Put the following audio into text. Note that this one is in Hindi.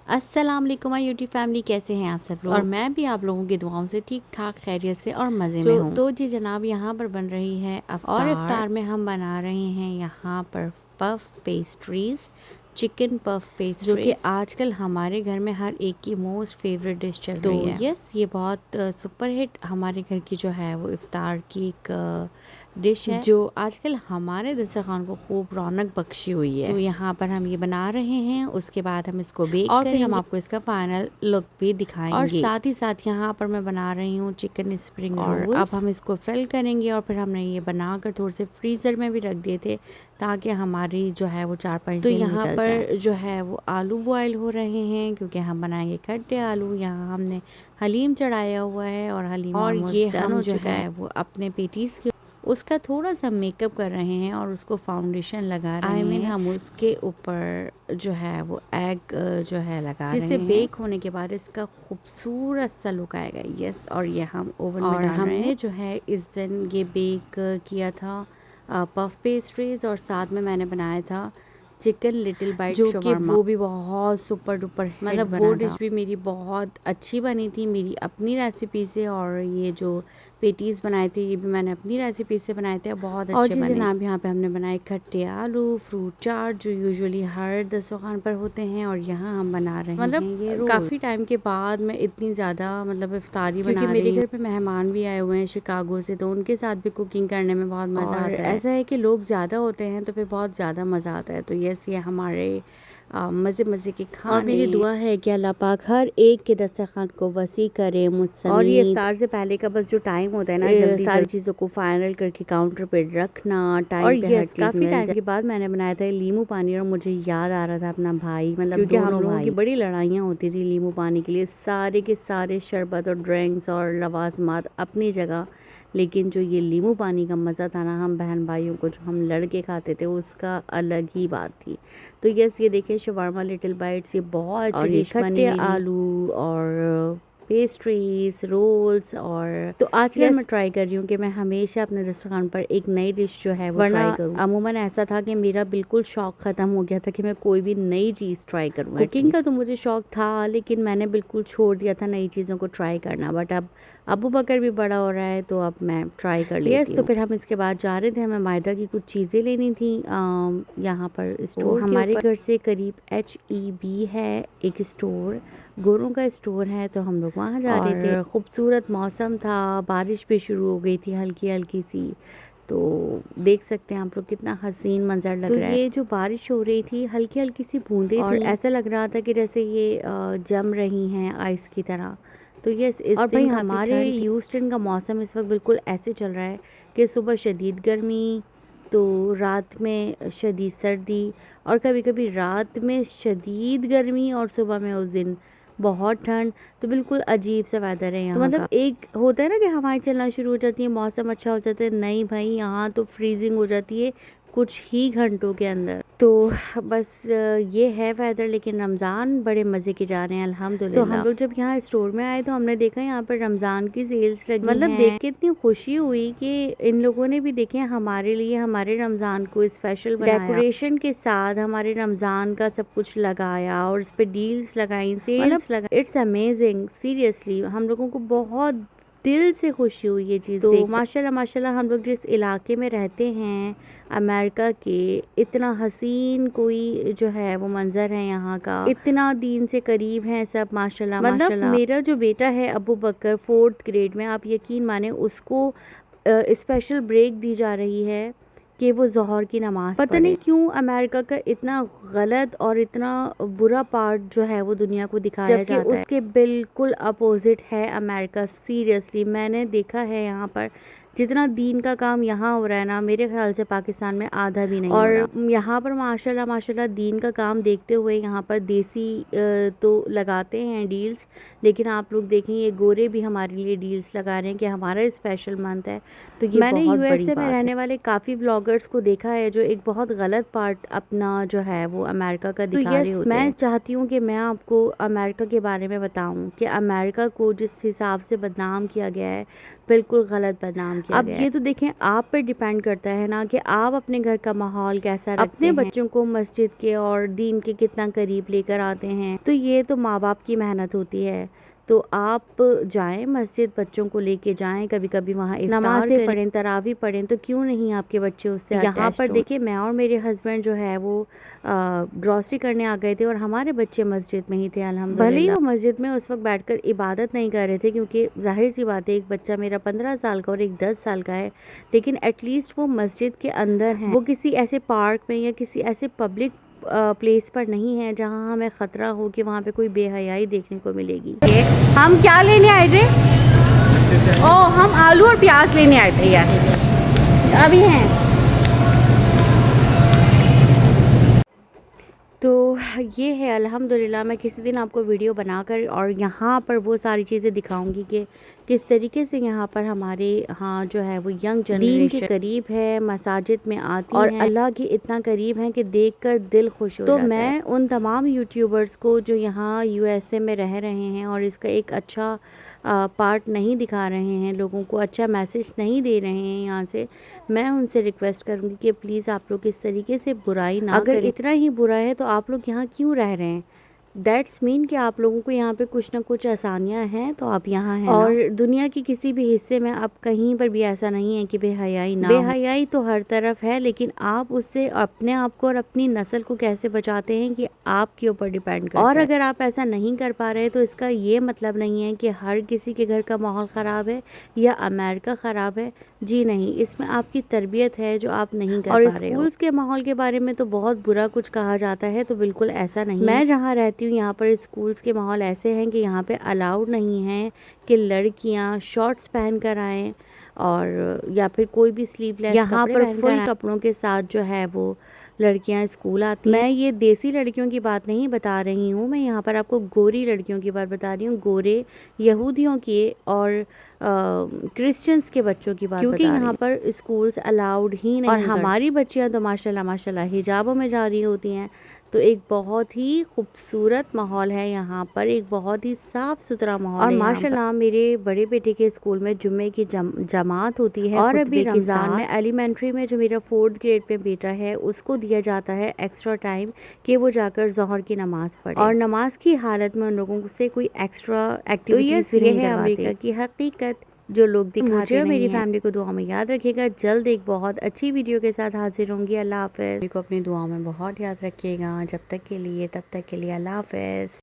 अस्सलाम वालेकुम माय यूट्यूब फैमिली, कैसे हैं आप सब लोग। और मैं भी आप लोगों की दुआओं से ठीक ठाक खैरियत से और मज़े में हूँ। तो जी जनाब, यहाँ पर बन रही है अफ्तार, और इफ्तार में हम बना रहे हैं यहाँ पर puff pastries, chicken puff pastries, जो कि आजकल हमारे घर में हर एक की मोस्ट फेवरेट डिश चल रही है। यस, ये बहुत सुपर हिट हमारे घर की जो है वो इफ्तार की एक डिश है, जो आजकल हमारे दस्तरखान को खूब रौनक बख्शी हुई है। तो यहाँ पर हम ये बना रहे हैं, उसके बाद हम इसको बेक और फिर हम आपको इसका फाइनल लुक भी दिखाएंगे। और साथ ही साथ यहाँ पर मैं बना रही हूँ चिकन स्प्रिंग रोल्स। अब हम इसको फिल करेंगे और फिर हमने ये बनाकर थोड़े से फ्रीज़र में भी रख दिए थे ताकि हमारी जो है वो 4-5 दिन निकल जाए। तो यहाँ पर जो है वो आलू बॉयल हो रहे हैं क्योंकि हम बनाएंगे खट्टे आलू। यहाँ हमने हलीम चढ़ाया हुआ है और हलीम और ये हम जो है वो अपने पेटीज़ के उसका थोड़ा सा मेकअप कर रहे हैं और उसको फाउंडेशन लगा रहे हैं। हम उसके ऊपर जो है वो एग जो है लगा रहे हैं, जिससे बेक होने के बाद इसका खूबसूरत सा लुक आएगा। यस, और ये हम ओवन में डाल रहे हैं। हमने जो है इस दिन ये बेक किया था पफ पेस्ट्रीज, और साथ में मैंने बनाया था चिकन लिटिल बाइट, जो कि वो भी बहुत सुपर डुपर, मतलब वो डिश भी मेरी बहुत अच्छी बनी थी मेरी अपनी रेसिपी से। और ये जो पेटीज़ बनाए थे ये भी मैंने अपनी रेसिपी से बनाए थे, बहुत अच्छे बने। और जनाब, यहाँ पे हमने बनाए खट्टे आलू, फ्रूट चाट जो यूजुअली हर दस्तरखान पर होते हैं, और यहाँ हम बना रहे हैं मतलब काफ़ी टाइम के बाद मैं इतनी ज़्यादा मतलब इफ्तारी बना रही हूँ, क्योंकि मेरे घर पे मेहमान भी आए हुए हैं शिकागो से, तो उनके साथ भी कुकिंग करने में बहुत मज़ा आता है। ऐसा है कि लोग ज़्यादा होते हैं तो फिर बहुत ज़्यादा मज़ा आता है। तो यस, ये हमारे मज़े मज़े के खाने, और मेरी दुआ है कि अल्लाह पाक हर एक के दस्तरखान को वसी करे मुझसे। और ये इफ्तार से पहले का बस जो टाइम होता है ना, जल्दी सारी चीज़ों को फाइनल करके काउंटर पे रखना टाइम और पे, हर चीज़ काफ़ी टाइम के बाद मैंने बनाया था लीमू पानी, और मुझे याद आ रहा था अपना भाई, मतलब क्योंकि हम लोगों की बड़ी लड़ाइयाँ होती थी लीमू पानी के लिए। सारे के सारे शरबत और ड्रिंक्स और लवाजमात अपनी जगह, लेकिन जो ये लीमू पानी का मज़ा था ना, हम बहन भाइयों को जो हम लड़के खाते थे उसका अलग ही बात थी। तो यस, ये देखिए शवारमा लिटिल बाइट्स, ये बहुत अच्छी डिश बनी, आलू और पेस्ट्रीज रोल्स। और तो आजकल मैं ट्राई कर रही हूँ कि मैं हमेशा अपने रेस्टोरेंट पर एक नई डिश जो है वो ट्राई करूँ। अमूमन ऐसा था कि मेरा बिल्कुल शौक ख़त्म हो गया था कि मैं कोई भी नई चीज़ ट्राई करूँ। कुकिंग का तो मुझे शौक था, लेकिन मैंने बिल्कुल छोड़ दिया था नई चीज़ों को ट्राई करना। बट अब अबू बकर भी बड़ा हो रहा है तो अब मैं ट्राई कर लेती हूँ। तो फिर हम इसके बाद जा रहे थे, हमें मैदा की कुछ चीज़ें लेनी थी यहाँ पर स्टोर, हमारे घर से करीब HEB है एक स्टोर, गोरों का स्टोर है, तो हम लोग वहाँ जा रहे थे। खूबसूरत मौसम था, बारिश भी शुरू हो गई थी हल्की हल्की सी, तो देख सकते हैं आप लोग कितना हसीन मंजर लग रहा है। ये जो बारिश हो रही थी हल्की हल्की सी बूंदें थी, और ऐसा लग रहा था कि जैसे ये जम रही हैं आइस की तरह। तो ये इस और भाई हमारे ह्यूस्टन का मौसम इस वक्त बिल्कुल ऐसे चल रहा है कि सुबह शदीद गर्मी, तो रात में शदीद सर्दी, और कभी कभी रात में शदीद गर्मी और सुबह में उस दिन बहुत ठंड। तो बिल्कुल अजीब सा वेदर है यहाँ, तो मतलब एक होता है ना कि हवाएं चलना शुरू हो जाती है, मौसम अच्छा हो जाता है, नहीं भाई यहाँ तो फ्रीजिंग हो जाती है कुछ ही घंटों के अंदर। तो बस ये है वेदर, लेकिन रमज़ान बड़े मज़े के जा रहे हैं अल्हम्दुलिल्लाह। तो हम लोग जब यहाँ स्टोर में आए तो हमने देखा यहाँ पर रमज़ान की सेल्स लगी, मतलब देख के इतनी खुशी हुई कि इन लोगों ने भी देखे हमारे लिए हमारे रमज़ान को स्पेशल बनाया, डेकोरेशन के साथ हमारे रमज़ान का सब कुछ लगाया और इस पे डील्स लगाई, सेल्स लगाई। इट्स अमेजिंग, सीरियसली हम लोगों को बहुत दिल से खुशी हुई ये चीज़। तो माशाल्लाह माशाल्लाह, हम लोग जिस इलाके में रहते हैं अमेरिका के, इतना हसीन कोई जो है वो मंजर है यहाँ का, इतना दीन से करीब है सब माशाल्लाह। मतलब मेरा जो बेटा है अबू बकर 4th ग्रेड में, आप यकीन माने उसको स्पेशल ब्रेक दी जा रही है कि वो ज़ोहर की नमाज़ पढ़े। पता नहीं क्यों अमेरिका का इतना गलत और इतना बुरा पार्ट जो है वो दुनिया को दिखाया जाता है, जबकि उसके बिल्कुल अपोजिट है अमेरिका। सीरियसली मैंने देखा है यहाँ पर जितना दीन का काम यहाँ हो रहा है ना, मेरे ख्याल से पाकिस्तान में आधा भी नहीं। और यहाँ पर माशाल्लाह माशाल्लाह दीन का काम देखते हुए यहाँ पर देसी तो लगाते हैं डील्स, लेकिन आप लोग देखें ये गोरे भी हमारे लिए डील्स लगा रहे हैं कि हमारा स्पेशल मंथ है। तो ये मैंने USA में रहने वाले काफ़ी ब्लॉगर्स को देखा है जो एक बहुत गलत पार्ट अपना जो है वो अमेरिका का दिखा रहे होते हैं। मैं चाहती हूँ कि मैं आपको अमेरिका के बारे में बताऊँ कि अमेरिका को जिस हिसाब से बदनाम किया गया है बिल्कुल गलत बदनाम इंतजाम किया गया है। अब ये तो देखें आप पर डिपेंड करता है ना कि आप अपने घर का माहौल कैसा रखते हैं, अपने बच्चों को मस्जिद के और दीन के कितना करीब लेकर आते हैं। तो ये तो माँ बाप की मेहनत होती है। तो आप जाएं मस्जिद, बच्चों को लेके जाएं, कभी कभी वहाँ नमाज़ें पढ़ें, तरावी पढ़ें, तो क्यों नहीं आपके बच्चे उससे यहाँ पर देखिए मैं और मेरे हस्बैंड जो है वो ग्रॉसरी करने आ गए थे और हमारे बच्चे मस्जिद में ही थे अल्हम्दुलिल्लाह। भले ही वो मस्जिद में उस वक्त बैठकर इबादत नहीं कर रहे थे, क्योंकि जाहिर सी बात है एक बच्चा मेरा 15 साल का और एक 10 साल का है, लेकिन एटलीस्ट वो मस्जिद के अंदर हैं, वो किसी ऐसे पार्क में या किसी ऐसे पब्लिक प्लेस पर नहीं है जहां हमें ख़तरा हो कि वहां पे कोई बेहयाई देखने को मिलेगी। हम क्या लेने आए थे? ओ, हम आलू और प्याज लेने आए थे। यस, अभी हैं। तो ये है अल्हम्दुलिल्लाह। मैं किसी दिन आपको वीडियो बनाकर और यहाँ पर वो सारी चीज़ें दिखाऊंगी कि किस तरीके से यहाँ पर हमारे यहाँ जो है वो यंग जनरेशन के करीब है, मसाजिद में आती और अल्लाह के इतना करीब है कि देखकर दिल खुश हो जाता है। तो मैं उन तमाम यूट्यूबर्स को जो यहाँ यूएसए में रह रहे हैं और इसका एक अच्छा पार्ट नहीं दिखा रहे हैं, लोगों को अच्छा मैसेज नहीं दे रहे हैं यहाँ से, मैं उनसे रिक्वेस्ट करूँगी कि प्लीज़ आप लोग इस तरीके से बुराई ना करें। अगर इतना ही बुरा है तो आप लोग यहाँ क्यों रह रहे हैं? दैट्स मीन कि आप लोगों को यहाँ पे कुछ ना कुछ आसानियाँ हैं तो आप यहाँ हैं। और दुनिया के किसी भी हिस्से में अब कहीं पर भी ऐसा नहीं है कि बेहयाई ना हो। बेहयाई तो हर तरफ है, लेकिन आप उससे अपने आप को और अपनी नस्ल को कैसे बचाते हैं कि आपके ऊपर डिपेंड करता है। और अगर आप ऐसा नहीं कर पा रहे तो इसका ये मतलब नहीं है कि हर किसी के घर का माहौल ख़राब है या अमेरिका ख़राब है। जी नहीं, इसमें आपकी तरबियत है जो आप नहीं कर पा रहे हो। और स्कूल्स के माहौल के बारे में तो बहुत बुरा कुछ कहा जाता है, तो बिल्कुल ऐसा नहीं। मैं जहाँ रहती हूँ यहाँ पर स्कूल्स के माहौल ऐसे हैं कि यहाँ पे अलाउड नहीं है कि लड़कियाँ शॉर्ट्स पहन कर आएँ और या फिर कोई भी स्लीवलेस यहाँ पर फुल कपड़ों के साथ जो है वो लड़कियां स्कूल आती हैं। मैं ये देसी लड़कियों की बात नहीं बता रही हूँ, मैं यहाँ पर आपको गोरी लड़कियों की बात बता रही हूँ, गोरे यहूदियों की और क्रिश्चियंस के बच्चों की बात, क्योंकि यहाँ पर स्कूल्स अलाउड ही नहीं। और हमारी बच्चियाँ तो माशाल्लाह माशाल्लाह हिजाबों में जा रही होती हैं। तो एक बहुत ही खूबसूरत माहौल है यहाँ पर, एक बहुत ही साफ़ सुथरा माहौल और माशाल्लाह मेरे बड़े बेटे के स्कूल में जुम्मे की जमात होती है। और अभी रमज़ान में एलिमेंट्री में जो मेरा 4th ग्रेड पे बेटा है उसको दिया जाता है एक्स्ट्रा टाइम कि वो जाकर ज़ोहर की नमाज़ पढ़े, और नमाज की हालत में उन लोगों से कोई एक्स्ट्रा एक्टिविटीज़ भी नहीं करवाते। अमेरिका की हकीकत जो लोग दिखाते हैं। मेरी फैमिली को दुआ में याद रखिएगा। जल्द एक बहुत अच्छी वीडियो के साथ हाजिर होंगी। अल्लाह हाफ़िज़। को अपनी दुआ में बहुत याद रखिएगा। जब तक के लिए तब तक के लिए अल्लाह हाफ़िज़।